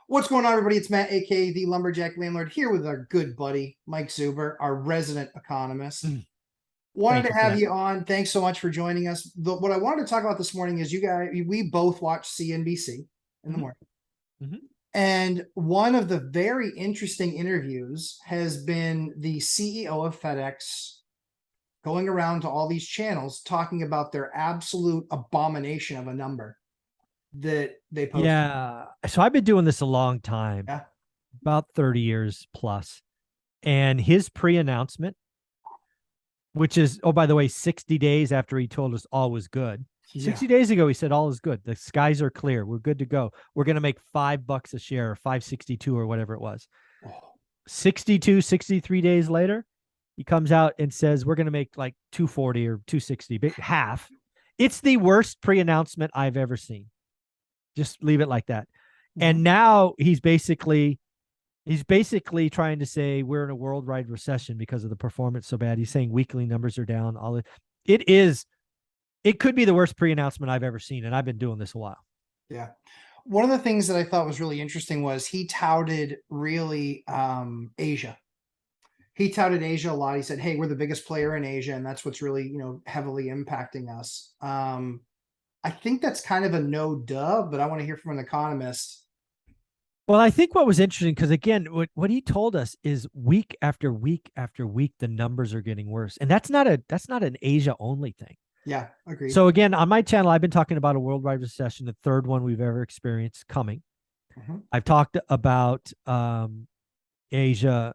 What's going on, everybody? It's Matt, aka the Lumberjack Landlord, here with our good buddy Mike Zuber, our resident economist. Wanted Thank to you for have that. you on. Thanks so much for joining us. What I wanted to talk about this morning is we both watch CNBC in the Mhm, morning. mhm. And one of the very interesting interviews has been the CEO of FedEx going around to all these channels talking about their absolute abomination of a number that they posted. Yeah. So I've been doing this a long time, Yeah. about 30 years plus. And his pre-announcement, which is, oh, by the way, 60 days after he told us all was good. Yeah. 60 days ago, he said all is good. The skies are clear. We're good to go. We're going to make $5 a share, or 5.62 or whatever it was. Oh, 62, 63 days later, he comes out and says we're going to make like 240 or 260, half. It's the worst pre-announcement I've ever seen. Just leave it like that. And now he's basically trying to say we're in a worldwide recession because of the performance so bad. He's saying weekly numbers are down. It could be the worst pre-announcement I've ever seen, and I've been doing this a while. yeah. One of the things that I thought was really interesting was he touted really Asia. He touted Asia a lot. He said, "Hey, we're the biggest player in Asia, and that's what's really, heavily impacting us." I think that's kind of a no duh, but I want to hear from an economist. Well, I think what was interesting, because again, what he told us is week after week after week, the numbers are getting worse. And that's not an Asia only thing. Yeah, agreed. So again, on my channel, I've been talking about a worldwide recession, the third one we've ever experienced coming. I've talked about Asia,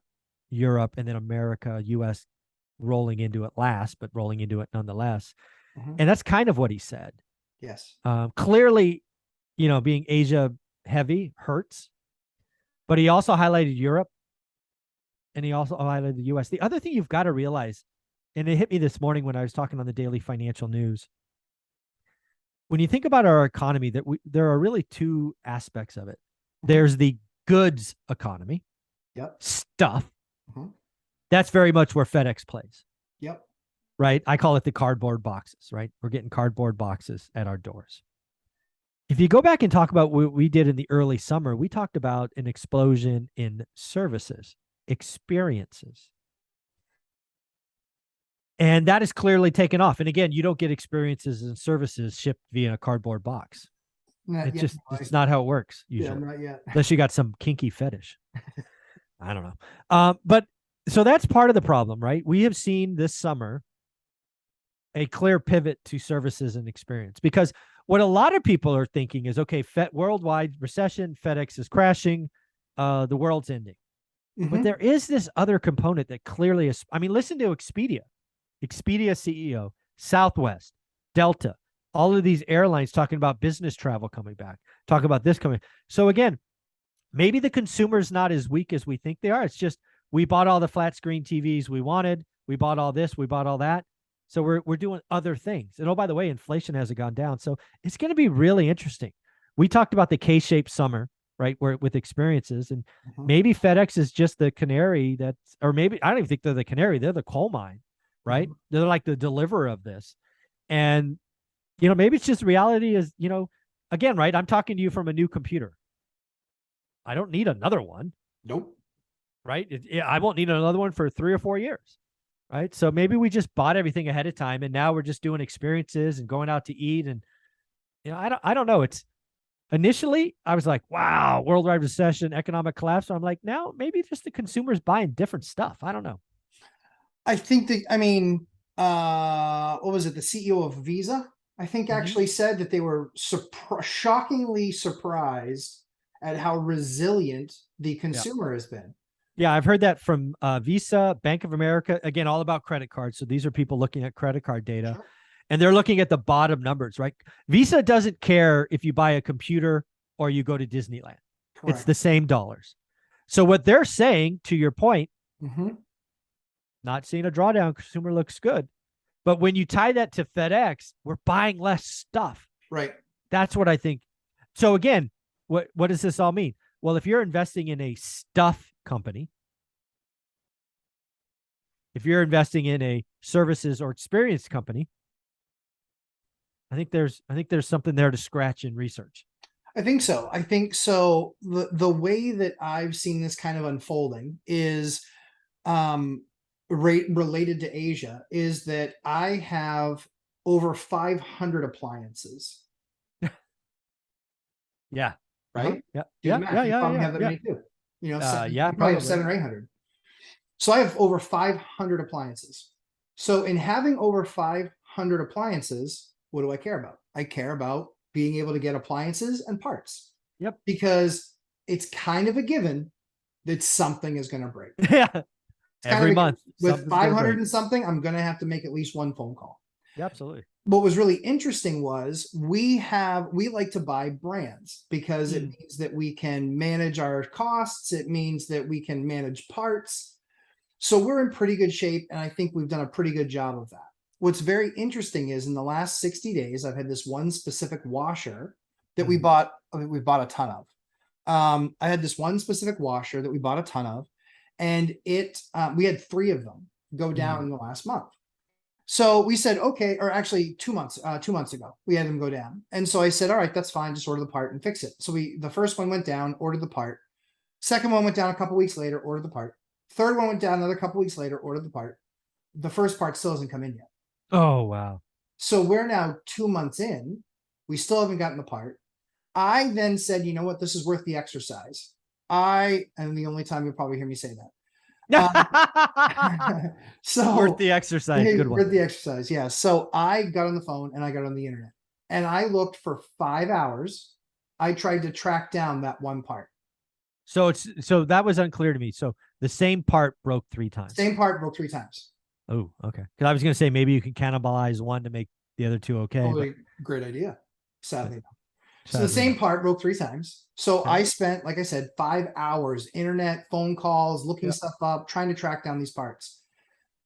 Europe, and then America, US rolling into it last, but rolling into it nonetheless. And that's kind of what he said. Yes. Clearly, being Asia heavy hurts, but he also highlighted Europe and he also highlighted the US. The other thing you've got to realize, and it hit me this morning when I was talking on the daily financial news, when you think about our economy, there are really two aspects of it. There's the goods economy, Yep. stuff. That's very much where FedEx plays. Yep. Right? I call it the cardboard boxes, right? We're getting cardboard boxes at our doors. If you go back and talk about what we did in the early summer, we talked about an explosion in services, experiences. And that is clearly taken off. And again, you don't get experiences and services shipped via a cardboard box. It's not how it works usually. Yeah, not yet. Unless you got some kinky fetish. I don't know. But so that's part of the problem, right? We have seen this summer a clear pivot to services and experience, because what a lot of people are thinking is, okay, worldwide recession, FedEx is crashing, the world's ending. But there is this other component that clearly is, I mean, listen to Expedia CEO, Southwest, Delta, all of these airlines talking about business travel coming back, talk about this coming. So again, maybe the consumer's not as weak as we think they are. It's just, we bought all the flat screen TVs we wanted. We bought all this, we bought all that. So we're doing other things. And oh, by the way, inflation hasn't gone down. So it's going to be really interesting. We talked about the K-shaped summer, right? Where with experiences, and maybe FedEx is just the canary or maybe I don't even think they're the canary. They're the coal mine, right? They're like the deliverer of this. And, maybe it's just reality is, again, right? I'm talking to you from a new computer. I don't need another one. Nope. Right? I won't need another one for 3 or 4 years. Right. So maybe we just bought everything ahead of time and now we're just doing experiences and going out to eat. And, I don't know. It's initially I was like, wow, worldwide recession, economic collapse. So I'm like, now maybe just the consumers buying different stuff. I don't know. I think what was it? The CEO of Visa, I think, actually said that they were shockingly surprised at how resilient the consumer has been. Yeah, I've heard that from Visa, Bank of America, again, all about credit cards. So these are people looking at credit card data, and they're looking at the bottom numbers, right? Visa doesn't care if you buy a computer or you go to Disneyland. Correct. It's the same dollars. So what they're saying, to your point, not seeing a drawdown, consumer looks good. But when you tie that to FedEx, we're buying less stuff. Right. That's what I think. So again, what does this all mean? Well, if you're investing in a stuff company, if you're investing in a services or experience company, I think there's something there to scratch and research. I think so. I think so. The way that I've seen this kind of unfolding is related to Asia is that I have over 500 appliances, Yeah. right? Yeah. Do the Yeah. math. Yeah. You Yeah. probably Yeah. have that Yeah. many too. You know, seven, Yeah. you probably have Probably. 700 or 800. So I have over 500 appliances. So in having over 500 appliances, what do I care about? I care about being able to get appliances and parts Yep. because it's kind of a given that something is going to break. Yeah. It's kind Every of a, month, with something's gonna 500 break. and something, I'm going to have to make at least one phone call. Yeah, absolutely. What was really interesting was we like to buy brands because it means that we can manage our costs. It means that we can manage parts. So we're in pretty good shape. And I think we've done a pretty good job of that. What's very interesting is in the last 60 days, I've had this one specific washer that we bought a ton of. I had this one specific washer that we bought a ton of, and we had 3 of them go down in the last month. So we said, okay, or actually 2 months ago, we had them go down. And so I said, all right, that's fine. Just order the part and fix it. So the first one went down, ordered the part. Second one went down a couple weeks later, ordered the part. Third one went down another couple weeks later, ordered the part. The first part still hasn't come in yet. Oh, wow. So we're now 2 months in. We still haven't gotten the part. I then said, you know what? This is worth the exercise. And the only time you'll probably hear me say that. So worth the exercise. Good one. Worth the exercise. Yeah. So I got on the phone and I got on the internet and I looked for 5 hours. I tried to track down that one part. So that was unclear to me. So the same part broke 3 times. Same part broke 3 times. Oh, okay. Because I was going to say maybe you can cannibalize one to make the other 2 okay. Totally great idea. Sadly. So Sadly the same not. part broke 3 times. So Okay. I spent, like I said, 5 hours, internet, phone calls, looking stuff up, trying to track down these parts.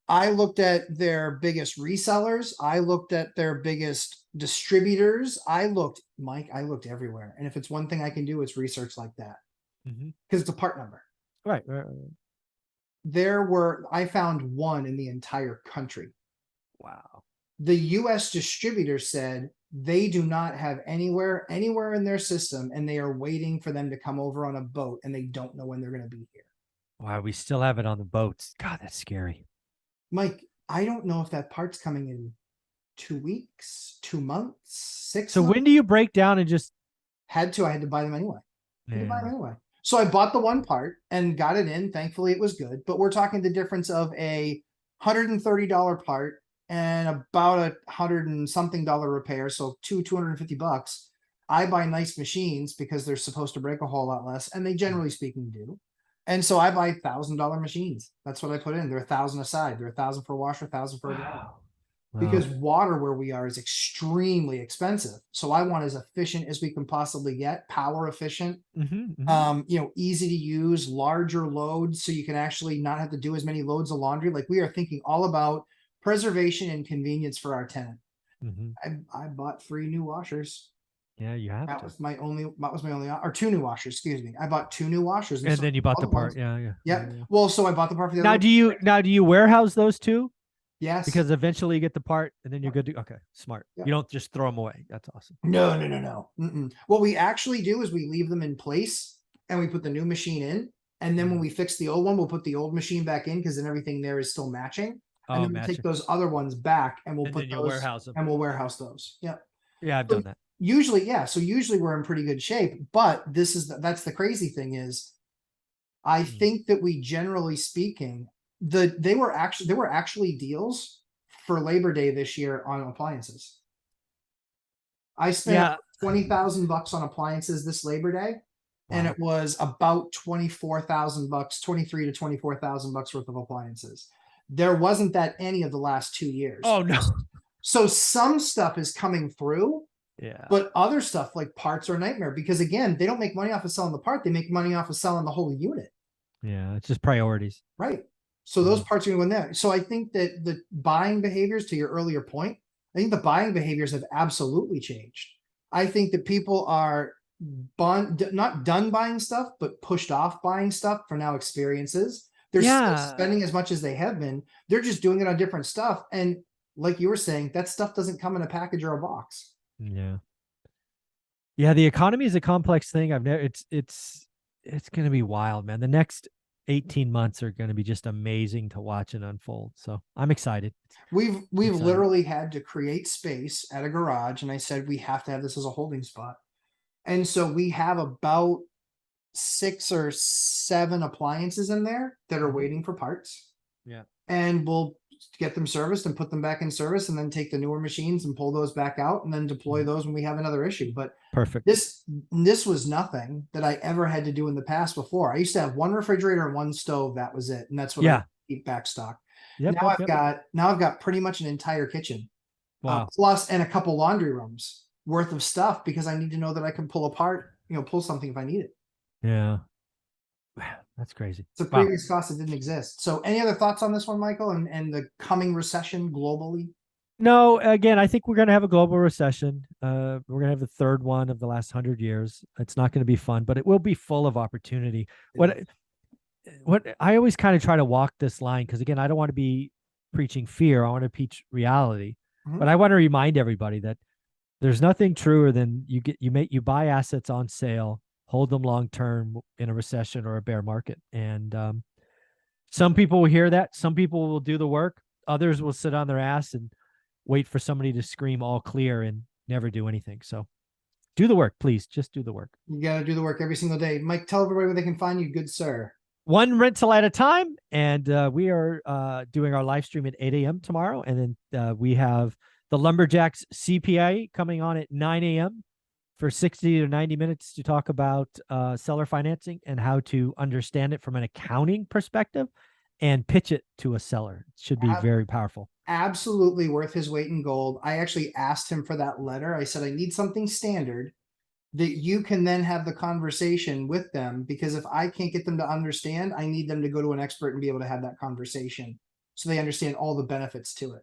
I looked at their biggest resellers. I looked at their biggest distributors. I looked everywhere. And if it's one thing I can do, it's research like that. Because it's a part number. Right. I found one in the entire country. Wow. The US distributor said they do not have anywhere in their system, and they are waiting for them to come over on a boat, and they don't know when they're going to be here. Wow, we still have it on the boats. God, that's scary. Mike, I don't know if that part's coming in 2 weeks, 2 months, 6 So months. when do you break down and just I had to buy them anyway. So I bought the one part and got it in. Thankfully, it was good. But we're talking the difference of a $130 part and about $100 and something repair. So $250. I buy nice machines because they're supposed to break a whole lot less, and they generally speaking do. And so I buy $1,000 machines. That's what I put in. They're 1,000 aside. They're 1,000 for a washer, 1,000 for a dryer. Because water where we are is extremely expensive. So I want as efficient as we can possibly get, power efficient, easy to use, larger loads. So you can actually not have to do as many loads of laundry. Like we are thinking all about preservation and convenience for our tenant. I bought 3 new washers. Yeah, you have that was my only, or 2 new washers, excuse me. I bought 2 new washers. And then you bought the part. Yeah. Well, so I bought the part for the now, other. do you warehouse those 2? Yes. Because eventually you get the part and then you're good to, okay, smart. You don't just throw them away. That's awesome. No. What we actually do is we leave them in place and we put the new machine in. And then when we fix the old one, we'll put the old machine back in because then everything there is still matching. And then we'll take those other ones back and we'll put those warehouse them. And we'll warehouse those. Yeah. Yeah, I've done that. Usually, yeah. So usually we're in pretty good shape, but that's the crazy thing is I think that we generally speaking, there were actually deals for Labor Day this year on appliances. I spent $20,000 on appliances this Labor Day, and it was about $24,000, 23 to $24,000 worth of appliances. There wasn't that any of the last 2 years. Oh no! So some stuff is coming through. Yeah. But other stuff like parts are a nightmare because again, they don't make money off of selling the part; they make money off of selling the whole unit. Yeah, it's just priorities. Right. So those parts are going to go in there. So I think that the buying behaviors, to your earlier point, I think the buying behaviors have absolutely changed. I think that people are not done buying stuff, but pushed off buying stuff for now experiences. They're still spending as much as they have been. They're just doing it on different stuff. And like you were saying, that stuff doesn't come in a package or a box. Yeah, the economy is a complex thing. I've never it's going to be wild, man. The next 18 months are going to be just amazing to watch and unfold. So, I'm excited. I'm We've excited. literally had to create space at a garage, and I said we have to have this as a holding spot. And so we have about 6 or 7 appliances in there that are Mhm. waiting for parts, Yeah. and we'll get them serviced and put them back in service, and then take the newer machines and pull those back out, and then deploy Mhm. those when we have another issue. But Perfect. this was nothing that I ever had to do in the past before. I used to have one refrigerator and one stove. That was it, and that's what I Yeah. keep back stock. Yep, yep, yep. Now I've got pretty much an entire kitchen, Wow. plus and a couple laundry rooms worth of stuff, because I need to know that I can pull apart, pull something if I need it. Yeah. That's crazy. It's a Wow. previous cost that didn't exist. So any other thoughts on this one, Michael, and the coming recession globally? No, again, I think we're going to have a global recession. We're going to have the third one of the last 100 years. It's not going to be fun, but it will be full of opportunity. What I always kind of try to walk this line, because again, I don't want to be preaching fear. I want to preach reality. But Mhm. I want to remind everybody that there's nothing truer than you buy assets on sale, hold them long term in a recession or a bear market. And some people will hear that. Some people will do the work. Others will sit on their ass and wait for somebody to scream all clear and never do anything. So do the work, please. Just do the work. You got to do the work every single day. Mike, tell everybody where they can find you, good sir. One rental at a time. And we are doing our live stream at 8 a.m. tomorrow. And then we have the Lumberjacks CPA coming on at 9 a.m. for 60 to 90 minutes to talk about seller financing and how to understand it from an accounting perspective and pitch it to a seller. It should be very powerful. Absolutely worth his weight in gold. I actually asked him for that letter. I said, I need something standard that you can then have the conversation with them, because if I can't get them to understand, I need them to go to an expert and be able to have that conversation so they understand all the benefits to it.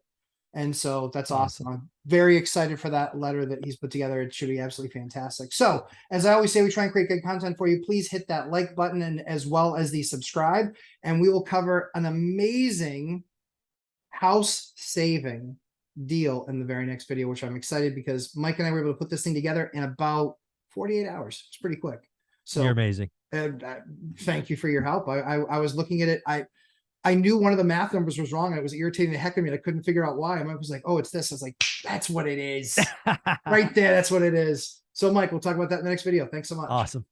And so that's awesome. Awesome. I'm very excited for that letter that he's put together. It should be absolutely fantastic. So, as I always say, we try and create good content for you. Please hit that like button, and as well as the subscribe, and we will cover an amazing house saving deal in the very next video, which I'm excited because Mike and I were able to put this thing together in about 48 hours. It's pretty quick. You're So amazing. thank you for your help. I was looking at it. I knew one of the math numbers was wrong. And it was irritating the heck of me. I couldn't figure out why. Mike was like, "Oh, it's this." I was like, "That's what it is." Right there. That's what it is. So, Mike, we'll talk about that in the next video. Thanks so much. Awesome.